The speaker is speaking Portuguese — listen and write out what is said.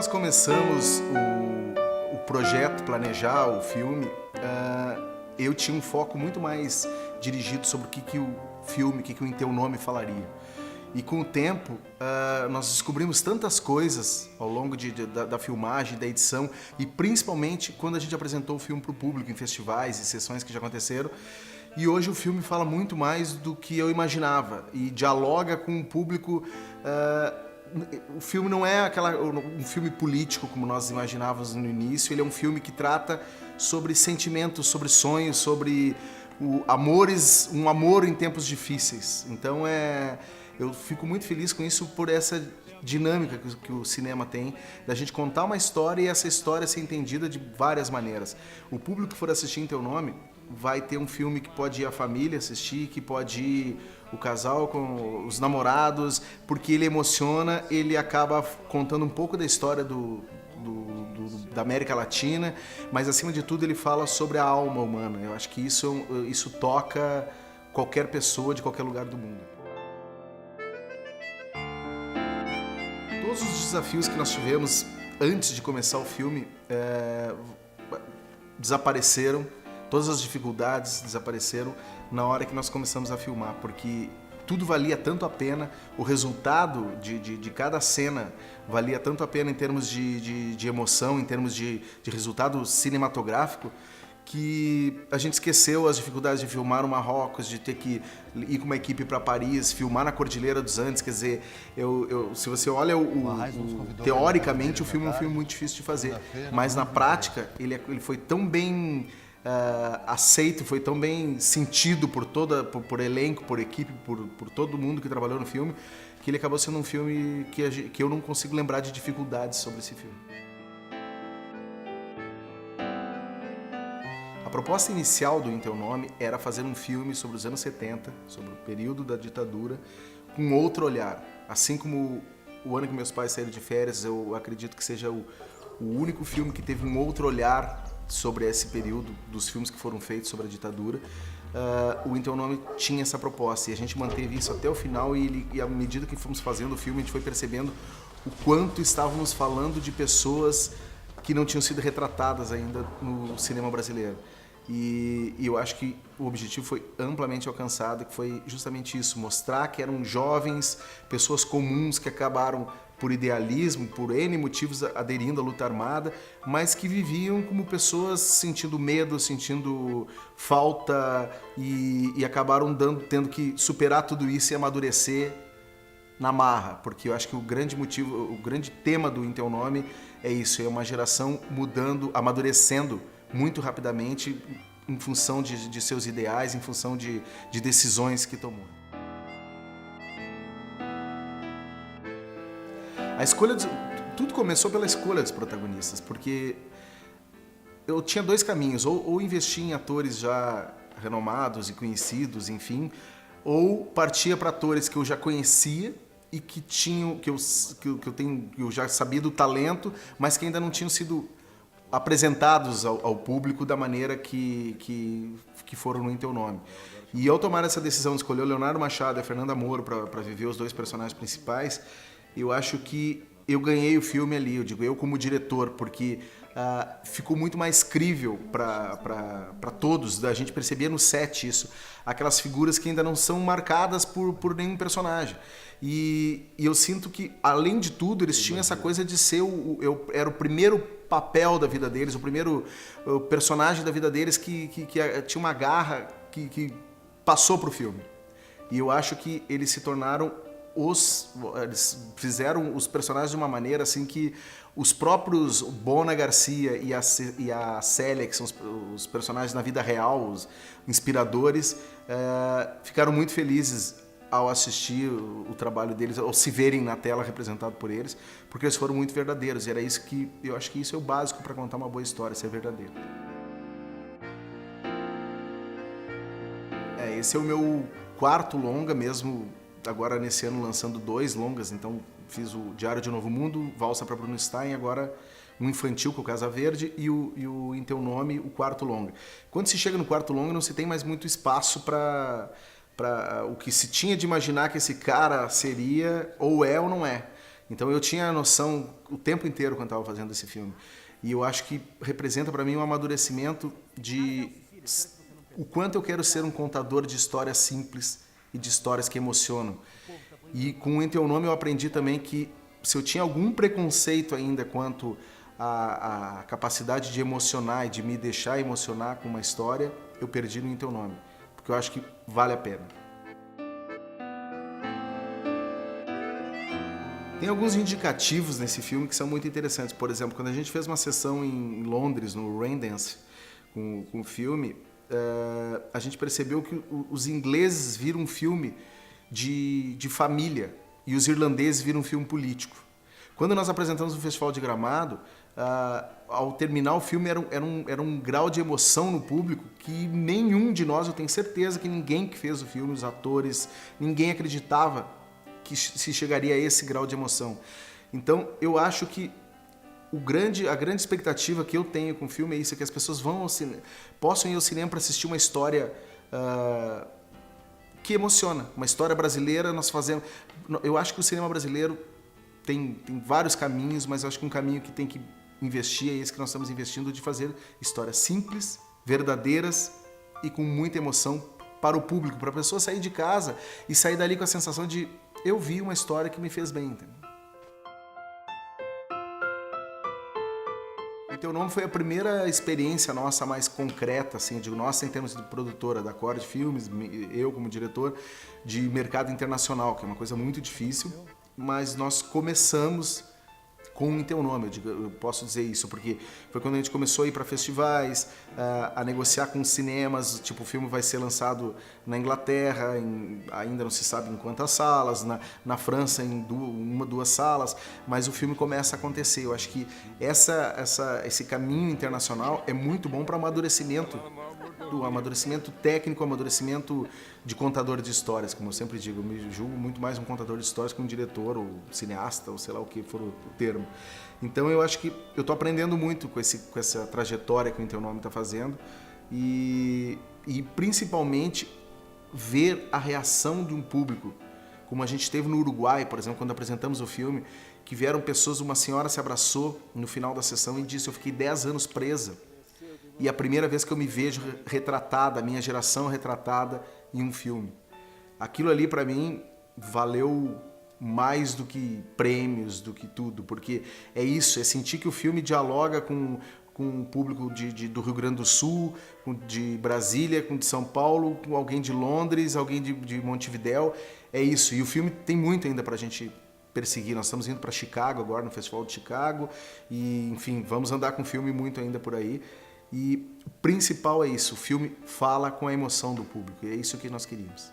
nós começamos o projeto, planejar o filme, eu tinha um foco muito mais dirigido sobre o que o filme, o que o Em Teu Nome falaria. E com o tempo, nós descobrimos tantas coisas ao longo da filmagem, da edição, e principalmente quando a gente apresentou o filme para o público em festivais e sessões que já aconteceram. E hoje o filme fala muito mais do que eu imaginava e dialoga com o público. O filme não é um filme político como nós imaginávamos no início. Ele é um filme que trata sobre sentimentos, sobre sonhos, sobre um amor em tempos difíceis. Então eu fico muito feliz com isso, por essa dinâmica que o cinema tem, da gente contar uma história e essa história ser entendida de várias maneiras. O público que for assistir Em Teu Nome vai ter um filme que pode ir a família assistir, que pode ir o casal com os namorados, porque ele emociona, ele acaba contando um pouco da história da América Latina, mas acima de tudo ele fala sobre a alma humana. Eu acho que isso toca qualquer pessoa de qualquer lugar do mundo. Todos os desafios que nós tivemos antes de começar o filme desapareceram. Todas as dificuldades desapareceram na hora que nós começamos a filmar, porque tudo valia tanto a pena, o resultado de cada cena valia tanto a pena em termos de emoção, em termos de resultado cinematográfico, que a gente esqueceu as dificuldades de filmar no Marrocos, de ter que ir com uma equipe para Paris, filmar na Cordilheira dos Andes. Quer dizer, se você olha, teoricamente o filme é um filme muito difícil de fazer, mas na prática ele foi tão bem aceito, foi tão bem sentido por elenco, por equipe, por todo mundo que trabalhou no filme, que ele acabou sendo um filme que eu não consigo lembrar de dificuldades sobre esse filme. A proposta inicial do Em Teu Nome era fazer um filme sobre os anos 70, sobre o período da ditadura, com outro olhar. Assim como O Ano que Meus Pais Saíram de Férias, eu acredito que seja o único filme que teve um outro olhar sobre esse período dos filmes que foram feitos sobre a ditadura. O Em Teu Nome tinha essa proposta e a gente manteve isso até o final, e à medida que fomos fazendo o filme a gente foi percebendo o quanto estávamos falando de pessoas que não tinham sido retratadas ainda no cinema brasileiro. E eu acho que o objetivo foi amplamente alcançado, que foi justamente isso, mostrar que eram jovens, pessoas comuns que acabaram por idealismo, por N motivos, aderindo à luta armada, mas que viviam como pessoas sentindo medo, sentindo falta e acabaram tendo que superar tudo isso e amadurecer na marra, porque eu acho que o grande tema do Em Teu Nome é isso, é uma geração mudando, amadurecendo muito rapidamente em função de seus ideais, em função de decisões que tomou. Tudo começou pela escolha dos protagonistas, porque eu tinha dois caminhos, ou investir em atores já renomados e conhecidos, enfim, ou partia para atores que eu já conhecia e que eu já sabia do talento, mas que ainda não tinham sido apresentados ao público da maneira que foram no Em Teu Nome. E ao tomar essa decisão de escolher o Leonardo Machado e a Fernanda Moro para viver os dois personagens principais, eu acho que eu ganhei o filme ali, eu como diretor, porque ficou muito mais crível para todos. A gente percebia no set isso, aquelas figuras que ainda não são marcadas por nenhum personagem. E eu sinto que, além de tudo, eles tinham essa coisa de ser era o primeiro papel da vida deles, o primeiro personagem da vida deles que tinha uma garra que passou pro filme. E eu acho que eles se tornaram eles fizeram os personagens de uma maneira assim que os próprios Bona Garcia e a Célia, que são os personagens na vida real, os inspiradores, ficaram muito felizes ao assistir o trabalho deles, ao se verem na tela representado por eles, porque eles foram muito verdadeiros, e era isso que eu acho que isso é o básico para contar uma boa história, ser verdadeiro. Esse é o meu quarto longa, mesmo agora nesse ano lançando 2 longas, então fiz o Diário de Novo Mundo, Valsa para Bruno Stein, agora um infantil com o Casa Verde e o Em Teu Nome, o quarto longa. Quando se chega no quarto longa não se tem mais muito espaço para o que se tinha de imaginar que esse cara seria, ou é ou não é. Então eu tinha a noção o tempo inteiro quando estava fazendo esse filme. E eu acho que representa para mim um amadurecimento de o quanto eu quero ser um contador de histórias simples e de histórias que emocionam. E com o Em Teu Nome eu aprendi também que se eu tinha algum preconceito ainda quanto à capacidade de emocionar e de me deixar emocionar com uma história, eu perdi no Em Teu Nome. Porque eu acho que vale a pena. Tem alguns indicativos nesse filme que são muito interessantes. Por exemplo, quando a gente fez uma sessão em Londres, no Raindance, com o filme, a gente percebeu que os ingleses viram um filme de família e os irlandeses viram um filme político. Quando nós apresentamos no Festival de Gramado, ao terminar o filme era um grau de emoção no público que nenhum de nós, eu tenho certeza que ninguém que fez o filme, os atores, ninguém acreditava que se chegaria a esse grau de emoção. Então, eu acho que a grande expectativa que eu tenho com o filme é isso, é que as pessoas possam ir ao cinema para assistir uma história que emociona, uma história brasileira. Eu acho que o cinema brasileiro tem vários caminhos, mas eu acho que um caminho que tem que investir é esse que nós estamos investindo, de fazer histórias simples, verdadeiras e com muita emoção para o público, para a pessoa sair de casa e sair dali com a sensação de eu vi uma história que me fez bem. Entendeu? Em Teu Nome foi a primeira experiência nossa mais concreta, assim, digo nossa em termos de produtora da Accord Filmes, eu como diretor, de mercado internacional, que é uma coisa muito difícil, mas nós começamos com Em Teu Nome, eu posso dizer isso, porque foi quando a gente começou a ir para festivais, a negociar com cinemas, tipo, o filme vai ser lançado na Inglaterra, ainda não se sabe em quantas salas, na França em uma, duas salas, mas o filme começa a acontecer. Eu acho que esse caminho internacional é muito bom para amadurecimento técnico, amadurecimento de contador de histórias, como eu sempre digo. Eu me julgo muito mais um contador de histórias que um diretor ou cineasta, ou sei lá o que for o termo. Então eu acho que eu estou aprendendo muito com essa trajetória que o Em Teu Nome está fazendo e principalmente ver a reação de um público, como a gente teve no Uruguai, por exemplo, quando apresentamos o filme, que vieram pessoas, uma senhora se abraçou no final da sessão e disse: eu fiquei 10 anos presa. E é a primeira vez que eu me vejo retratada, a minha geração retratada em um filme. Aquilo ali, para mim, valeu mais do que prêmios, do que tudo, porque é isso, é sentir que o filme dialoga com o público do Rio Grande do Sul, de Brasília, com de São Paulo, com alguém de Londres, alguém de Montevidéu. É isso, e o filme tem muito ainda para a gente perseguir. Nós estamos indo para Chicago agora, no Festival de Chicago, e, enfim, vamos andar com o filme muito ainda por aí. E o principal é isso, o filme fala com a emoção do público, e é isso que nós queríamos.